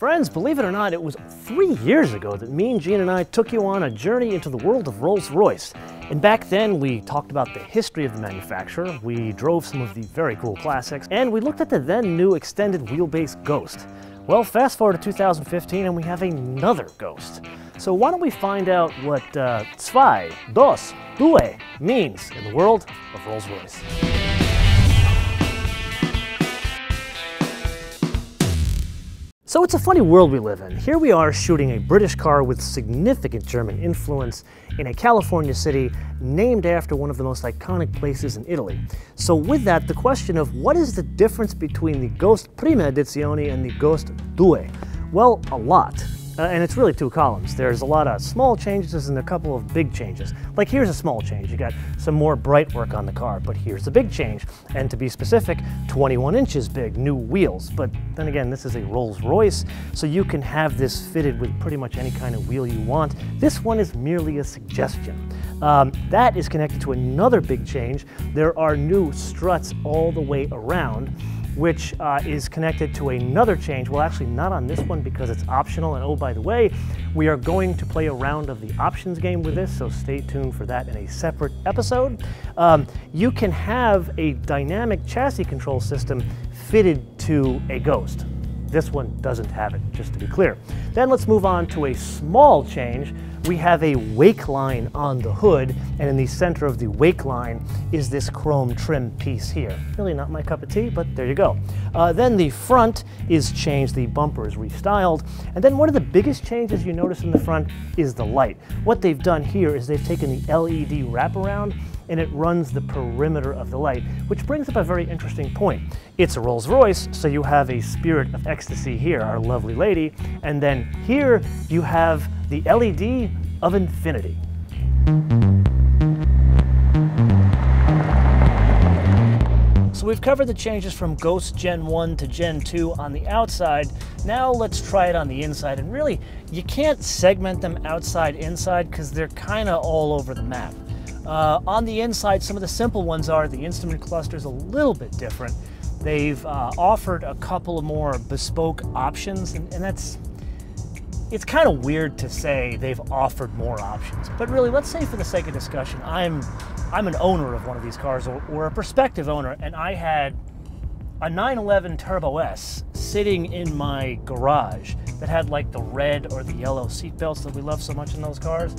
Friends, believe it or not, it was 3 years ago that me and Gene and I took you on a journey into the world of Rolls Royce. And back then, we talked about the history of the manufacturer, we drove some of the very cool classics, and we looked at the then new extended wheelbase Ghost. Well, fast forward to 2015 and we have another Ghost. So why don't we find out what zwei, dos, due means in the world of Rolls Royce. So it's a funny world we live in. Here we are shooting a British car with significant German influence in a California city named after one of the most iconic places in Italy. So with that, the question of what is the difference between the Ghost Prima Edizione and the Ghost Due? Well, a lot. And it's really two columns. There's a lot of small changes and a couple of big changes. Like here's a small change. You got some more bright work on the car, but here's the big change. And to be specific, 21 inches big, new wheels. But then again, this is a Rolls Royce, so you can have this fitted with pretty much any kind of wheel you want. This one is merely a suggestion. That is connected to another big change. There are new struts all the way around, which is connected to another change. Well, actually not on this one because it's optional. And oh, by the way, we are going to play a round of the options game with this, so stay tuned for that in a separate episode. You can have a dynamic chassis control system fitted to a Ghost. This one doesn't have it, just to be clear. Then let's move on to a small change. We have a wake line on the hood, and in the center of the wake line is this chrome trim piece here. Really not my cup of tea, but there you go. Then the front is changed, the bumper is restyled, and then one of the biggest changes you notice in the front is the light. What they've done here is they've taken the LED wraparound and it runs the perimeter of the light, which brings up a very interesting point. It's a Rolls Royce, so you have a Spirit of Ecstasy here, our lovely lady, and then here you have the LED of Infinity. So we've covered the changes from Ghost Gen 1 to Gen 2 on the outside. Now let's try it on the inside. And really, you can't segment them outside, inside, because they're kind of all over the map. On the inside, some of the simple ones are the instrument cluster is a little bit different. They've offered a couple of more bespoke options, and it's kind of weird to say they've offered more options. But really, let's say for the sake of discussion, I'm an owner of one of these cars, or a prospective owner, and I had a 911 Turbo S sitting in my garage that had like the red or the yellow seat belts that we love so much in those cars.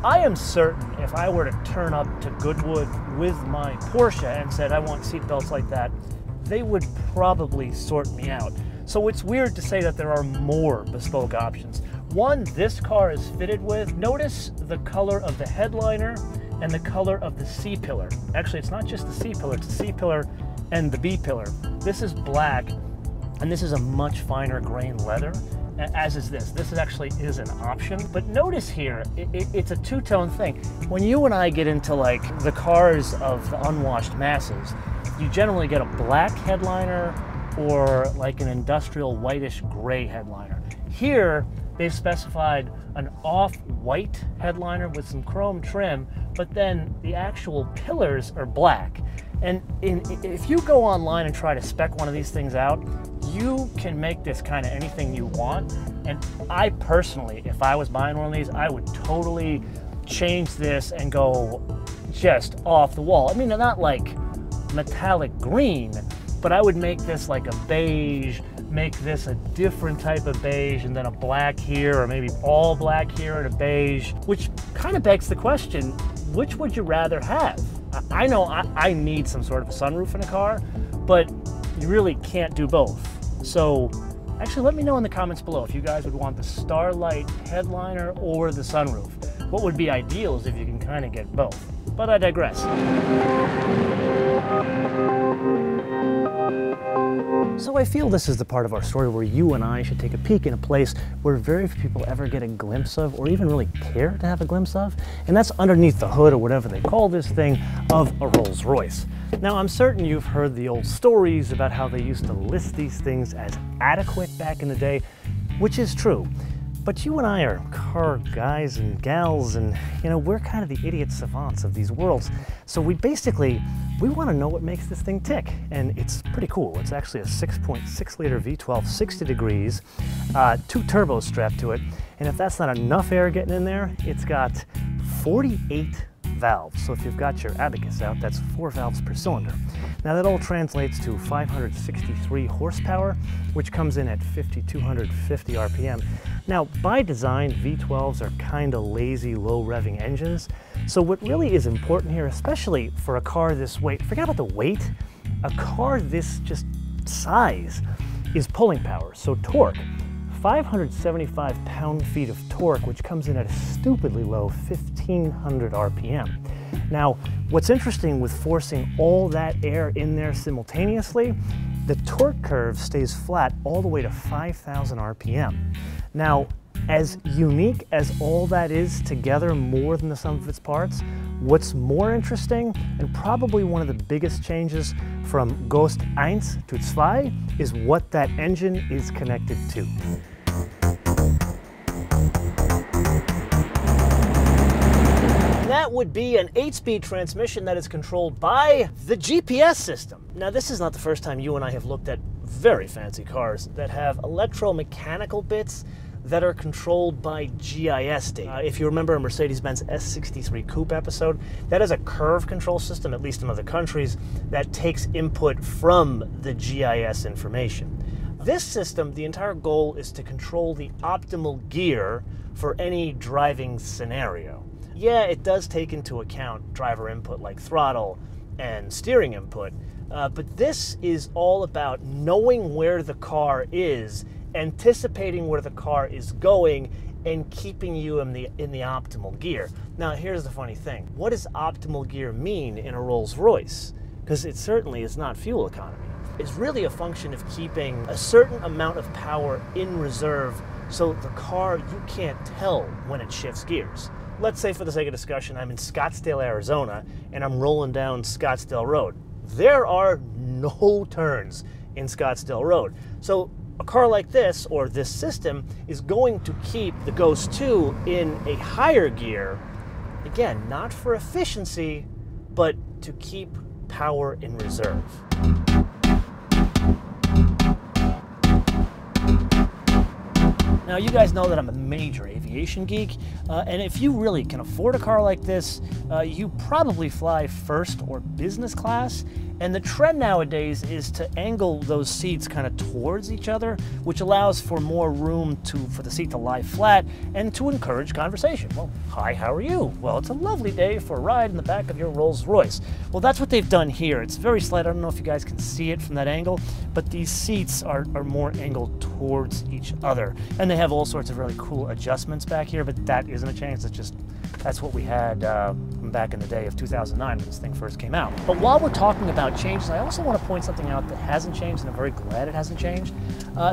I am certain if I were to turn up to Goodwood with my Porsche and said I want seat belts like that, they would probably sort me out. So it's weird to say that there are more bespoke options. One this car is fitted with, notice the color of the headliner and the color of the C-pillar. Actually, it's not just the C-pillar, it's the C-pillar and the B-pillar. This is black, and this is a much finer grain leather, as is this. This actually is an option. But notice here, it's a two-tone thing. When you and I get into like the cars of the unwashed masses, you generally get a black headliner or like an industrial whitish gray headliner. Here, they've specified an off-white headliner with some chrome trim, but then the actual pillars are black. And if you go online and try to spec one of these things out, you can make this kind of anything you want. And I personally, if I was buying one of these, I would totally change this and go just off the wall. I mean, not like metallic green, but I would make this like a beige, make this a different type of beige, and then a black here, or maybe all black here and a beige, which kind of begs the question, which would you rather have? I know I need some sort of a sunroof in a car, but you really can't do both. So actually let me know in the comments below if you guys would want the Starlight headliner or the sunroof. What would be ideal is if you can kind of get both, but I digress. So I feel this is the part of our story where you and I should take a peek in a place where very few people ever get a glimpse of, or even really care to have a glimpse of, and that's underneath the hood, or whatever they call this thing, of a Rolls Royce. Now, I'm certain you've heard the old stories about how they used to list these things as adequate back in the day, which is true. But you and I are car guys and gals, and you know, we're kind of the idiot savants of these worlds. So we want to know what makes this thing tick, and it's pretty cool. It's actually a 6.6 liter V12, 60 degrees, 2 turbos strapped to it. And if that's not enough air getting in there, it's got 48 valves. So if you've got your abacus out, that's 4 valves per cylinder. Now that all translates to 563 horsepower, which comes in at 5,250 RPM. Now by design, V12s are kind of lazy, low revving engines. So what really is important here, especially for a car this weight, forget about the weight, a car this just size is pulling power, so torque. 575 pound-feet of torque, which comes in at a stupidly low 1,500 RPM. Now, what's interesting with forcing all that air in there simultaneously, the torque curve stays flat all the way to 5,000 RPM. Now, as unique as all that is together, more than the sum of its parts, what's more interesting, and probably one of the biggest changes from Ghost 1 to 2, is what that engine is connected to. That would be an 8-speed transmission that is controlled by the GPS system. Now, this is not the first time you and I have looked at very fancy cars that have electromechanical bits that are controlled by GIS data. If you remember a Mercedes-Benz S63 Coupe episode, that is a curve control system, at least in other countries, that takes input from the GIS information. This system, the entire goal is to control the optimal gear for any driving scenario. Yeah, it does take into account driver input like throttle and steering input, but this is all about knowing where the car is, anticipating where the car is going, and keeping you in the optimal gear. Now, here's the funny thing. What does optimal gear mean in a Rolls Royce? Because it certainly is not fuel economy. It's really a function of keeping a certain amount of power in reserve so the car, you can't tell when it shifts gears. Let's say, for the sake of discussion, I'm in Scottsdale, Arizona, and I'm rolling down Scottsdale Road. There are no turns in Scottsdale Road. So a car like this, or this system, is going to keep the Ghost 2 in a higher gear, again, not for efficiency, but to keep power in reserve. Now, you guys know that I'm a major aviation geek, and if you really can afford a car like this, you probably fly first or business class. And the trend nowadays is to angle those seats kind of towards each other, which allows for more room for the seat to lie flat and to encourage conversation. Well, hi, how are you? Well, it's a lovely day for a ride in the back of your Rolls Royce. Well, that's what they've done here. It's very slight. I don't know if you guys can see it from that angle, but these seats are more angled towards each other. And they have all sorts of really cool adjustments back here, but that isn't a change. It's just, that's what we had back in the day of 2009 when this thing first came out. But while we're talking about changes, I also want to point something out that hasn't changed, and I'm very glad it hasn't changed.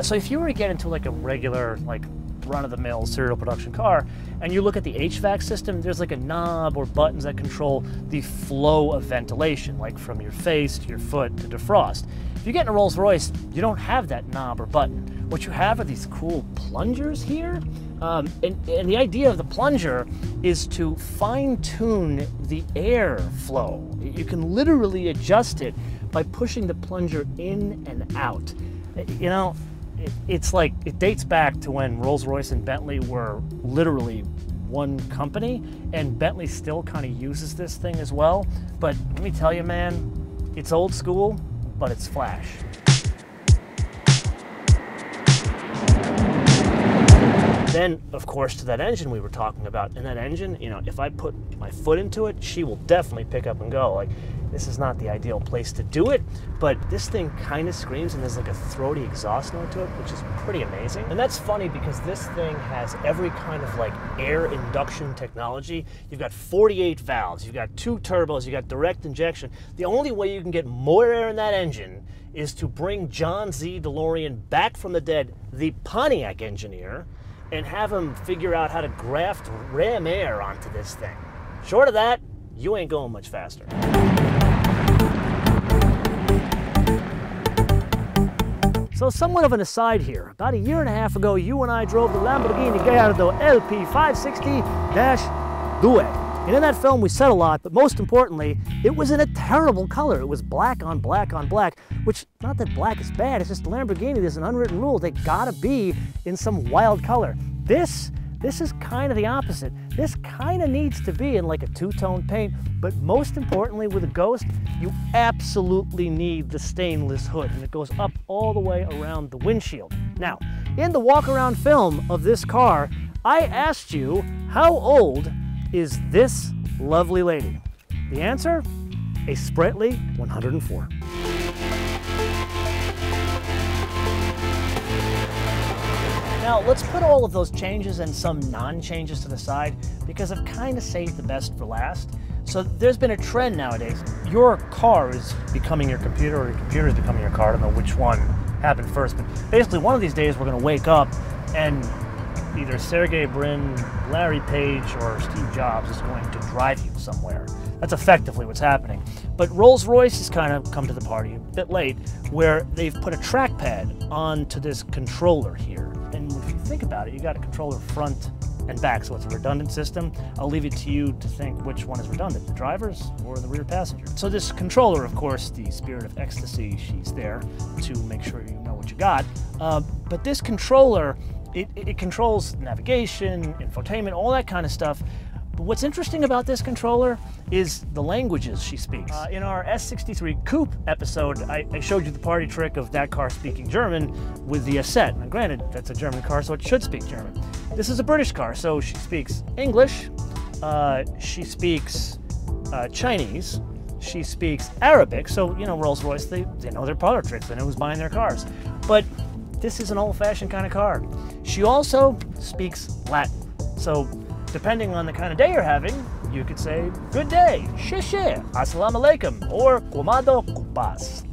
So if you were to get into like a regular, like run-of-the-mill serial production car, and you look at the HVAC system, there's like a knob or buttons that control the flow of ventilation, like from your face to your foot to defrost. If you get in a Rolls Royce, you don't have that knob or button. What you have are these cool plungers here. And the idea of the plunger is to fine-tune the air flow. You can literally adjust it by pushing the plunger in and out. You know, it's like, it dates back to when Rolls-Royce and Bentley were literally one company, and Bentley still kind of uses this thing as well. But let me tell you, man, it's old school, but it's flash. Then, of course, to that engine we were talking about. And that engine, you know, if I put my foot into it, she will definitely pick up and go. Like, this is not the ideal place to do it, but this thing kind of screams, and there's like a throaty exhaust note to it, which is pretty amazing. And that's funny because this thing has every kind of like air induction technology. You've got 48 valves, you've got 2 turbos, you've got direct injection. The only way you can get more air in that engine is to bring John Z. DeLorean back from the dead, the Pontiac engineer, and have him figure out how to graft ram air onto this thing. Short of that, you ain't going much faster. So somewhat of an aside here. About a year and a half ago, you and I drove the Lamborghini Gallardo LP 560-2. And in that film, we said a lot, but most importantly, it was in a terrible color. It was black on black on black, which, not that black is bad, it's just Lamborghini, there's an unwritten rule. They gotta be in some wild color. This is kind of the opposite. This kind of needs to be in like a two-tone paint, but most importantly with a Ghost, you absolutely need the stainless hood, and it goes up all the way around the windshield. Now, in the walk-around film of this car, I asked you, how old is this lovely lady? The answer, a sprightly 104. Now, let's put all of those changes and some non-changes to the side, because I've kind of saved the best for last. So there's been a trend nowadays. Your car is becoming your computer, or your computer is becoming your car. I don't know which one happened first, but basically one of these days we're going to wake up and either Sergey Brin, Larry Page, or Steve Jobs is going to drive you somewhere. That's effectively what's happening. But Rolls-Royce has kind of come to the party a bit late, where they've put a trackpad onto this controller here. And if you think about it, you got a controller front and back, so it's a redundant system. I'll leave it to you to think which one is redundant, the driver's or the rear passenger. So this controller, of course, the spirit of ecstasy, she's there to make sure you know what you got. But this controller, it controls navigation, infotainment, all that kind of stuff. But what's interesting about this controller is the languages she speaks. In our S63 Coupe episode, I showed you the party trick of that car speaking German with the Asset. Now granted, that's a German car, so it should speak German. This is a British car, so she speaks English, she speaks Chinese, she speaks Arabic, so, you know, Rolls-Royce, they know their party tricks, they know who's buying their cars. But this is an old-fashioned kind of car. She also speaks Latin, so depending on the kind of day you're having, you could say, good day, sheshe, assalamu alaikum, or kumado kupas.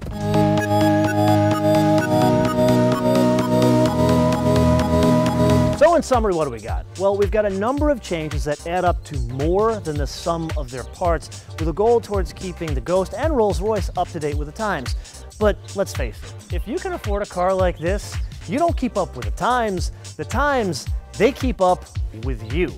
So in summary, what do we got? Well, we've got a number of changes that add up to more than the sum of their parts, with a goal towards keeping the Ghost and Rolls-Royce up to date with the times. But let's face it, if you can afford a car like this, you don't keep up with the times, they keep up with you.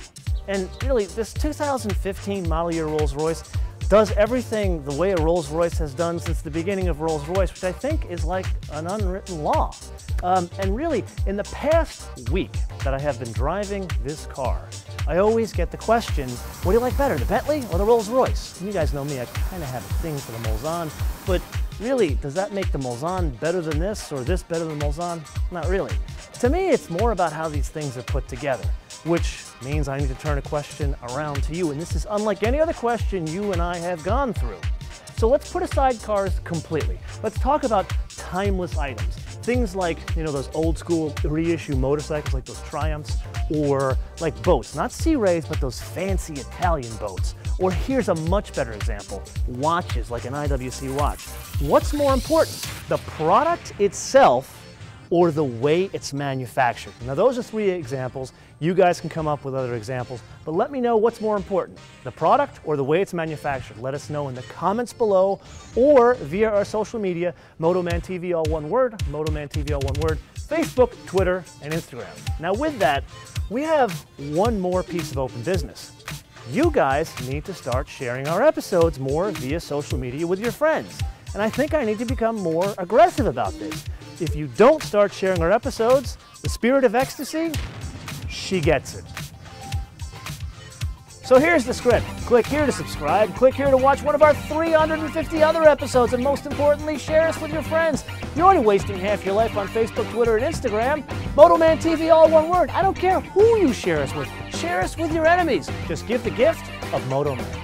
And really, this 2015 model year Rolls-Royce does everything the way a Rolls-Royce has done since the beginning of Rolls-Royce, which I think is like an unwritten law. And really, in the past week that I have been driving this car, I always get the question, what do you like better, the Bentley or the Rolls-Royce? And you guys know me, I kind of have a thing for the Mulsanne, but really, does that make the Mulsanne better than this, or this better than Mulsanne? Not really. To me, it's more about how these things are put together, which means I need to turn a question around to you, and this is unlike any other question you and I have gone through. So let's put aside cars completely. Let's talk about timeless items. Things like, you know, those old school reissue motorcycles like those Triumphs, or like boats, not Sea Rays, but those fancy Italian boats. Or here's a much better example, watches like an IWC watch. What's more important, the product itself or the way it's manufactured? Now those are three examples. You guys can come up with other examples, but let me know what's more important, the product or the way it's manufactured. Let us know in the comments below or via our social media, MotoManTV all one word, MotoManTV all one word, Facebook, Twitter, and Instagram. Now with that, we have one more piece of open business. You guys need to start sharing our episodes more via social media with your friends. And I think I need to become more aggressive about this. If you don't start sharing our episodes, the spirit of ecstasy, she gets it. So here's the script. Click here to subscribe, click here to watch one of our 350 other episodes, and most importantly, share us with your friends. You're only wasting half your life on Facebook, Twitter, and Instagram. MotoManTV, all one word. I don't care who you share us with. Share us with your enemies. Just give the gift of MotoMan.